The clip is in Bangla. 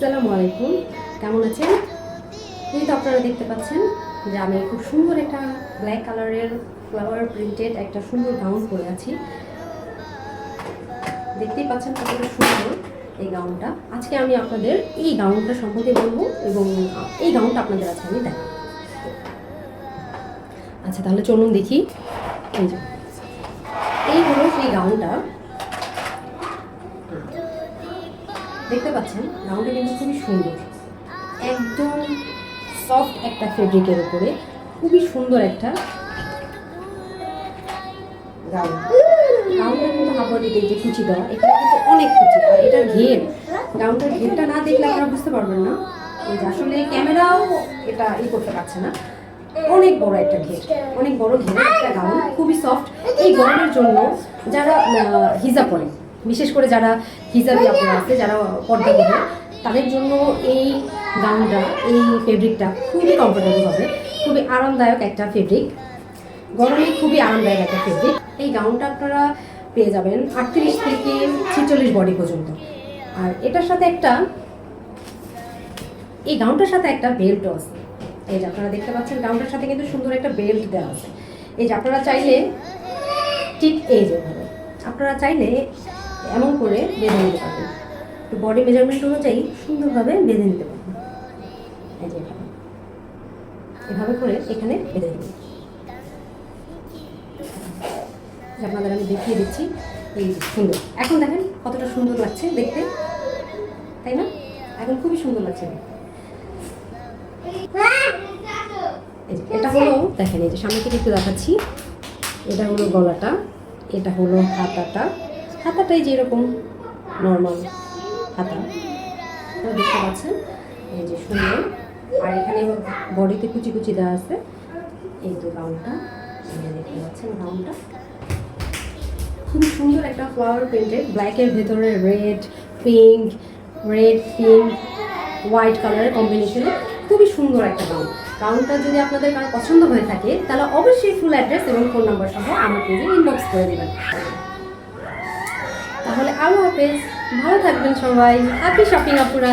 আসসালামু আলাইকুম, কেমন আছেন? এই তো আপনারা দেখতে পাচ্ছেন যে আমি খুব সুন্দর একটা ব্ল্যাক কালারের ফ্লাওয়ার প্রিন্টেড একটা সুন্দর গাউন পরে আছি। দেখতেই পাচ্ছেন কতটা সুন্দর এই গাউনটা। আজকে আমি আপনাদের এই গাউনটা সম্পর্কে বলবো এবং এই গাউনটা আপনাদের আজকে আমি দেখাবো। আচ্ছা, তাহলে চলুন দেখি। এই হলো সেই গাউনটা। দেখতে পাচ্ছেন গাউনটা কিন্তু খুবই সুন্দর, একদম সফট একটা ফেব্রিকের উপরে খুবই সুন্দর একটা গাউন। গাউনটা কিন্তু হাফবাডিতে যে কুচি দেওয়া, এখানে কিন্তু অনেক কুচি, আর এটার ঘের, গাউনটার ঘেরটা না দেখলে আপনারা বুঝতে পারবেন না। এই যে আসলে ক্যামেরাও এটা করতে পারছে না, অনেক বড় একটা ঘের, অনেক বড় ঘেরের একটা গাউন, খুবই সফট। এই গরমের জন্য যারা হিজাব পরে, বিশেষ করে যারা হিজাবি আপনারা আছে, যারা পর্দা করে, তাদের জন্য এই গাউনটা, এই ফেব্রিকটা খুবই কমফোর্টেবল হবে, খুবই আরামদায়ক একটা ফেব্রিক, গরমে খুবই আরামদায়ক একটা ফেব্রিক। এই গাউনটা আপনারা পেয়ে যাবেন 38 থেকে 46 বডি পর্যন্ত। আর এটার সাথে এই গাউনটার সাথে একটা বেল্টও আছে। এই যে আপনারা দেখতে পাচ্ছেন গাউনটার সাথে কিন্তু সুন্দর একটা বেল্ট দেওয়া আছে। এই যে আপনারা চাইলে ঠিক এই যেভাবে আপনারা চাইলে এমন করে বেঁধে নিতে পারবেন, একটু বডি মেজারমেন্ট অনুযায়ী সুন্দরভাবে বেঁধে নিতে পারবেন। এই যে এভাবে করে এখানে বেঁধে দেবেন। আপনাদের আমি দেখিয়ে দিচ্ছি। এই সুন্দর, এখন দেখেন কতটা সুন্দর লাগছে দেখতে, তাই না? এখন খুবই সুন্দর লাগছে। এটা হলো, দেখেন এই যে সামনে থেকে একটু দেখাচ্ছি, এটা হলো গলাটা, এটা হলো হাতাটাই যেরকম নর্মাল হাতা দেখতে পাচ্ছেন, এই যে সুন্দর। আর এখানে বডিতে কুচি কুচি দেওয়া আছে। এই তো গাউনটা দেখতে পাচ্ছেন, গাউনটা খুবই সুন্দর একটা ফ্লাওয়ার প্রিন্টেড, ব্ল্যাকের ভেতরে রেড পিঙ্ক হোয়াইট কালারের কম্বিনেশনে খুবই সুন্দর একটা গাউনটা যদি আপনাদের কারো পছন্দ হয়ে থাকে তাহলে অবশ্যই ফুল অ্যাড্রেস এবং ফোন নাম্বার সহ আমার পেজে ইনবক্স করে দেবেন। তাহলে আল্লাহ হাফেজ, ভালো থাকবেন সবাই, হ্যাপি শপিং আপুরা।